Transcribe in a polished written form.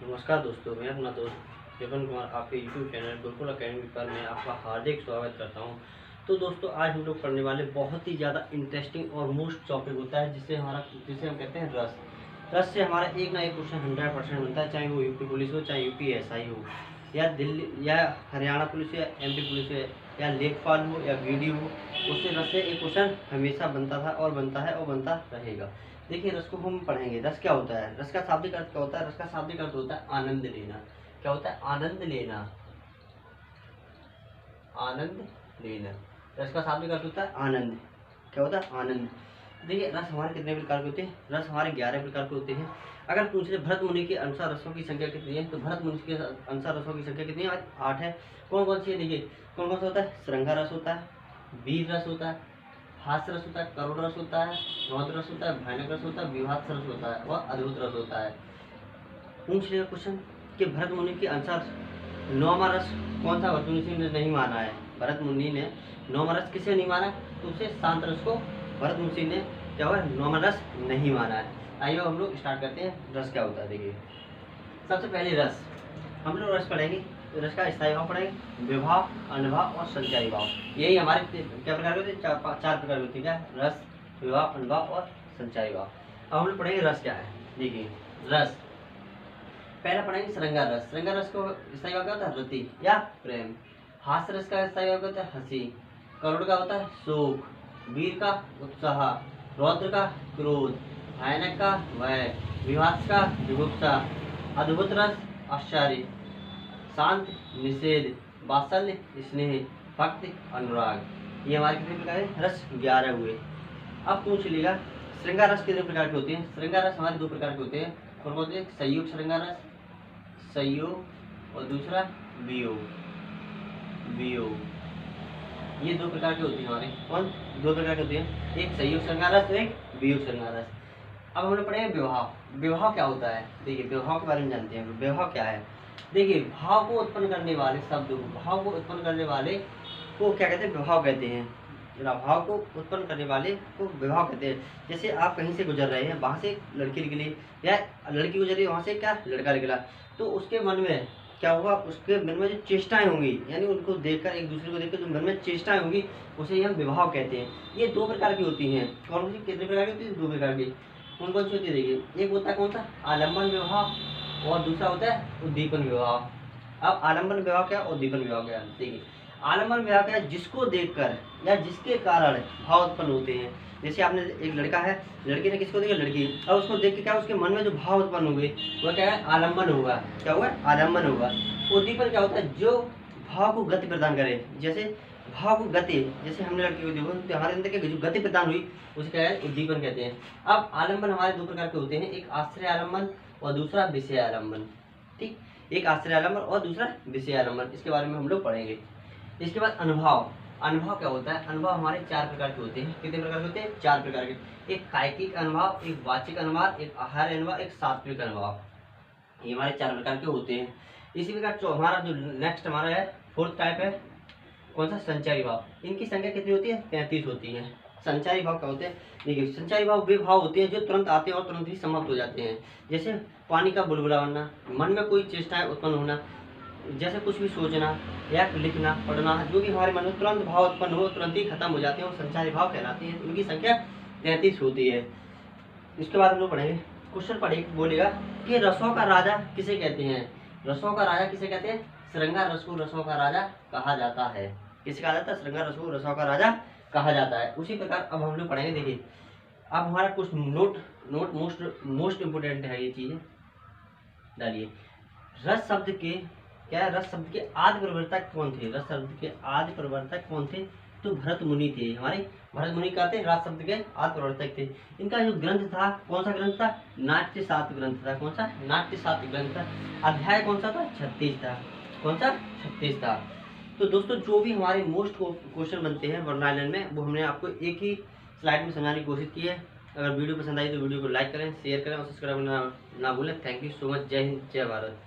नमस्कार दोस्तों, मैं अपना दोस्त विपिन कुमार आपके यूट्यूब चैनल गुरुकुल अकेडमी पर मैं आपका हार्दिक स्वागत करता हूं। तो दोस्तों, आज हम लोग पढ़ने वाले बहुत ही ज़्यादा इंटरेस्टिंग और मोस्ट टॉपिक होता है जिसे हम कहते हैं रस। रस से हमारा एक ना एक क्वेश्चन 100% बनता है, चाहे वो यूपी पुलिस हो, चाहे यूपी एसआई हो, या दिल्ली या हरियाणा पुलिस हो, या एमपी पुलिस हो, या लेखपाल हो, या बीडीओ हो। उससे रस से एक क्वेश्चन हमेशा बनता था और बनता है और बनता रहेगा। देखिए, रस को हम पढ़ेंगे। रस क्या होता है? रस का शाब्दिक अर्थ क्या होता है? रस का शाब्दिक अर्थ होता है आनंद लेना। क्या होता है? आनंद लेना। आनंद लेना। रस का शाब्दिक अर्थ होता है आनंद। क्या होता है? आनंद। देखिए, रस हमारे कितने प्रकार के होते हैं? रस हमारे 11 प्रकार के होते हैं। अगर पूछ ले भरत मुनि के अनुसार रसों की संख्या कितनी है, तो भरत मुनि के अनुसार रसों की संख्या कितनी है? 8 है। कौन कौन सी है? देखिए, कौन कौन सा होता है? श्रृंगार रस होता है, वीर रस होता है, हास्य रस होता है, करुण रस होता है, रौद्र रस होता है, भयानक रस होता है, विभास रस होता है और अद्भुत रस होता है। पूछ लिया क्वेश्चन कि भरत मुनि के अनुसार नौवां रस कौन सा भरत मुनि ने नहीं माना है? भरत मुनि ने नौवां रस किसे नहीं माना? तो उसे शांत रस को भरत मुनि ने क्या हुआ? नौवां रस नहीं माना है। आइए हम लोग स्टार्ट करते हैं। रस क्या होता है? देखिए, सबसे पहले रस हम लोग रस पढ़ेंगे। रस का स्थायी भाव पढ़ेंगे, विभाव, अनुभाव और संचारी भाव। यही हमारे क्या प्रकार के होते हैं? चार प्रकार के होते हैं। क्या? रस, विभाव, अनुभाव और संचारी भाव। अब हम लोग पढ़ेंगे रस क्या है। देखिए, रस पहला पढ़ेंगे श्रृंगार रस। श्रृंगार रस को स्थायी भाव क्या होता है? रति या प्रेम। हास्य रस का स्थायी भाव क्या होता है? हंसी। करुण का होता है शोक। वीर का उत्साह। रौद्र का क्रोध। भयानक का भय। विभास का जुगुप्सा। अद्भुत रस आश्चर्य। शांत निषेध। वात्सल्य स्नेह। भक्ति अनुराग। ये हमारे कितने प्रकार है? रस 11 हुए। अब पूछ लेगा श्रृंगार रस कितने प्रकार के होते हैं? श्रृंगार रस हमारे 2 प्रकार के होते हैं। कौन कौन से? संयोग श्रृंगार रस, संयोग, और दूसरा वियोग। वियोग, ये 2 प्रकार के होते हैं हमारे। कौन? 2 प्रकार के होते हैं, एक संयोग श्रृंगार रस, एक वियोग श्रृंगार रस। अब हम लोग पढ़ेंगे विवाह। विवाह क्या होता है? देखिए, विवाह के बारे में जानते हैं। विवाह क्या है? देखिए, भाव को उत्पन्न करने वाले शब्द, भाव को उत्पन्न करने वाले को क्या कहते हैं? विवाह कहते हैं। भाव को उत्पन्न करने वाले को विवाह कहते हैं। जैसे आप कहीं से गुजर रहे हैं, वहां से लड़की निकली या लड़की गुजरी, वहां से क्या लड़का निकला, तो उसके मन में क्या होगा? उसके मन में जो चेष्टाएं होंगी, यानी उनको देखकर, एक दूसरे को देखकर जो मन में चेष्टाएं होंगी, उसे हम विवाह कहते हैं। ये 2 प्रकार की होती हैं। कौन सी? कितने प्रकार की होती है? 2 प्रकार की। कौन कौन सी होती है? देखिए, एक होता है कौन सा? आलम्बन विवाह, और दूसरा होता है उद्दीपन विवाह। अब आलम्बन विवाह क्या और उद्दीपन विवाह क्या? देखिए, आलम्बन विवाह क्या है? जिसको देखकर या जिसके कारण भाव उत्पन्न होते हैं। जैसे आपने, एक लड़का है, लड़की ने किसको देखा? लड़की। अब उसको देख के क्या उसके मन में जो भाव उत्पन्न हुए, वह क्या है? आलम्बन होगा। क्या हुआ? आलम्बन होगा। उद्दीपन क्या होता है? जो भाव को गति प्रदान करे। जैसे भाव को गति, जैसे हमने लड़की को देखो तो हमारे अंदर के जो गति प्रदान हुई, उसे क्या है? उद्दीपन कहते हैं। अब आलम्बन हमारे 2 प्रकार के होते हैं, एक आश्रय आलम्बन और दूसरा विषय आलम्बन। ठीक, एक आश्रय आलम्बन और दूसरा विषय आलम्बन। इसके बारे में हम लोग पढ़ेंगे। इसके बाद अनुभव। अनुभव क्या होता है? अनुभव हमारे 4 प्रकार के होते हैं। कितने प्रकार के होते हैं? 4 प्रकार के। एक कायिक अनुभव, एक वाचिक अनुभव, एक आहार अनुभव, एक सात्विक अनुभव। ये हमारे 4 प्रकार के होते हैं। इसी प्रकार हमारा जो नेक्स्ट हमारा है 4th टाइप है, कौन सा? संचारी भाव। इनकी संख्या कितनी होती है? 33 होती है। संचारी भाव क्या होते हैं? देखिए, संचारी भाव वे भाव होते हैं जो तुरंत आते हैं और तुरंत ही समाप्त हो जाते हैं। जैसे पानी का बुलबुला बनना, मन में कोई चेष्टाएं उत्पन्न होना, जैसे कुछ भी सोचना या लिखना, पढ़ना, जो भी हमारे मन में तुरंत भाव उत्पन्न हो, तुरंत ही खत्म हो जाते हैं, वो संचारी भाव कहलाते हैं। उनकी संख्या 33 होती है। इसके बाद हम लोग पढ़ेंगे, क्वेश्चन पढ़े बोलेगा कि रसों का राजा किसे कहते हैं? रसों का राजा किसे कहते हैं? श्रृंगार रस को रसों का राजा कहा जाता है। किसे कहा जाता है? श्रृंगार रस को रसों का राजा कहा जाता है। उसी प्रकार अब हम लोग पढ़ेंगे। देखिए, अब हमारा कुछ नोट मोस्ट इम्पोर्टेंट है, ये चीजें डालिए। रस शब्द के क्या है? रस शब्द के आदि प्रवर्तक कौन थे? रस शब्द के आदि प्रवर्तक कौन थे? तो भरत मुनि थे। हमारे भरत मुनि कहते हैं रस शब्द के आदि प्रवर्तक थे। इनका जो ग्रंथ था, कौन सा ग्रंथ था? नाट्य शास्त्र ग्रंथ था। कौन सा? नाट्य शास्त्र ग्रंथ था। अध्याय कौन सा था? 36 था। कौन सा? 36 था। तो दोस्तों, जो भी हमारे मोस्ट क्वेश्चन बनते हैं वर्णालन में, वो हमने आपको एक ही स्लाइड में समझाने की कोशिश की है। अगर वीडियो पसंद आई तो वीडियो को लाइक करें, शेयर करें और सब्सक्राइब करना ना भूलें। Thank you so much. जय हिंद, जय भारत।